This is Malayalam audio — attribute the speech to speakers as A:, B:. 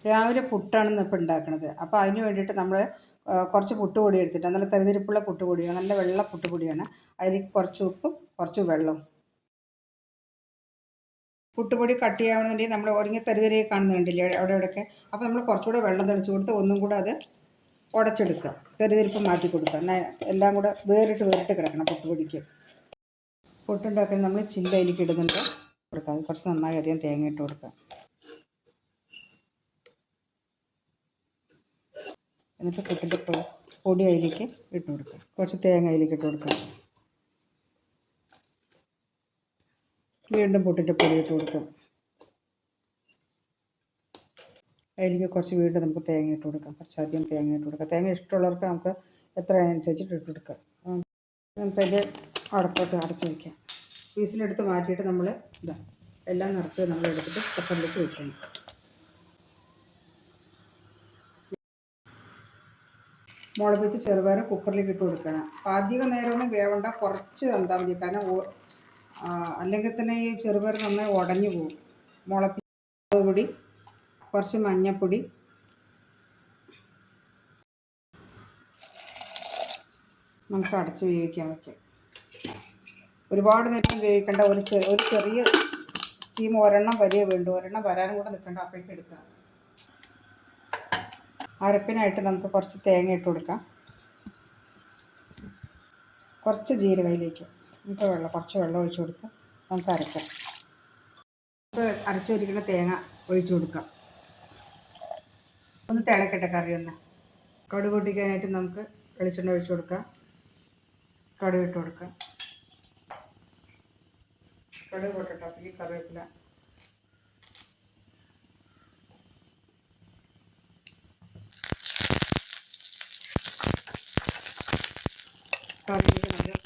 A: രാവിലെ പുട്ടാണ് ഇപ്പോൾ ഉണ്ടാക്കുന്നത്. അപ്പോൾ അതിന് വേണ്ടിയിട്ട് നമ്മൾ കുറച്ച് പുട്ടുപൊടി എടുത്തിട്ട് നല്ല തരിതരിപ്പുള്ള പുട്ടുപൊടിയാണ്, നല്ല വെള്ള പുട്ടുപൊടിയാണ്. അതിലേക്ക് കുറച്ച് ഉപ്പും കുറച്ച് വെള്ളവും. പുട്ടുപൊടി കട്ട് ചെയ്യാവുന്നതിൻ്റെ നമ്മൾ ഉടങ്ങിയ തരിതരിയെ കാണുന്നുണ്ടില്ലേ അവിടെ ഇവിടെയൊക്കെ. അപ്പോൾ നമ്മൾ കുറച്ചുകൂടെ വെള്ളം തെളിച്ച് കൊടുത്ത് ഒന്നും കൂടെ അത് ഉടച്ചെടുക്കുക, തരിതരിപ്പ് മാറ്റി കൊടുക്കുക. എല്ലാം കൂടെ വേറിട്ട് കിടക്കണം പുട്ടുപൊടിക്ക്. പുട്ടുണ്ടാക്കി നമ്മൾ ചില്ല് അതിലേക്ക് ഇടുന്നുണ്ട്, കൊടുക്കാം. കുറച്ച് നന്നായി അധികം തേങ്ങ ഇട്ട് കൊടുക്കുക. എന്നിട്ട് പുട്ടിൻ്റെ പൊടി അതിലേക്ക് ഇട്ട് കൊടുക്കുക, കുറച്ച് തേങ്ങ അതിലേക്ക് ഇട്ട് കൊടുക്കുക. വീണ്ടും പുട്ടിൻ്റെ പൊടി ഇട്ട് കൊടുക്കുക. അതിലേക്ക് കുറച്ച് വീണ്ടും നമുക്ക് തേങ്ങ ഇട്ട് കൊടുക്കാം, കുറച്ചധികം തേങ്ങ ഇട്ട് കൊടുക്കാം. തേങ്ങ ഇഷ്ടമുള്ളവർക്ക് നമുക്ക് എത്ര അനുസരിച്ചിട്ട് ഇട്ട് കൊടുക്കാം. നമുക്കതിൻ്റെ അടപ്പോട്ട് അടച്ച് വയ്ക്കാം. പീസിലെടുത്ത് മാറ്റിയിട്ട് നമ്മൾ എല്ലാം നിറച്ച് നമ്മൾ എടുത്തിട്ട് കുക്കറിലേക്ക് വെക്കണം. മുളപ്പിച്ച് ചെറുപയർ കുക്കറിലേക്ക് ഇട്ട് കൊടുക്കണം. അപ്പോൾ അധികം നേരമൊന്നും വേവണ്ട, കുറച്ച് തന്നാൽ മതി. കാരണം അല്ലെങ്കിൽ തന്നെ ഈ ചെറുപയർ നന്നായി ഉടഞ്ഞു പോകും. മുളപ്പിച്ച പൊടി, കുറച്ച് മഞ്ഞൾപ്പൊടി, നമുക്ക് അടച്ച് വേവിക്കാൻ വയ്ക്കാം. ഒരുപാട് നേരം വേവിക്കേണ്ട, ഒരു ചെറിയ സ്റ്റീം ഒരെണ്ണം വരെയേ വേണ്ടു. ഒരെണ്ണം വരാനും കൂടെ നിൽക്കേണ്ട, അപ്പോഴേക്ക് എടുക്കാം. അരപ്പിനായിട്ട് നമുക്ക് കുറച്ച് തേങ്ങ ഇട്ട് കൊടുക്കാം, കുറച്ച് ജീരകയിലേക്ക് നമുക്ക് കുറച്ച് വെള്ളം ഒഴിച്ച് കൊടുക്കാം. നമുക്ക് അരക്കാം. നമുക്ക് അരച്ച് വരിക്കുന്ന തേങ്ങ ഒഴിച്ച് കൊടുക്കാം. ഒന്ന് തിളക്കട്ടെ കറി ഒന്ന്. കടുക് പൊട്ടിക്കാനായിട്ട് നമുക്ക് വെളിച്ചെണ്ണ ഒഴിച്ച് കൊടുക്കാം. കടുക് ഇട്ട് കൊടുക്കാം. കടുക് പൊട്ടട്ടെ, അപ്പോൾ കറിവേപ്പില, കറിവേപ്പില നല്ല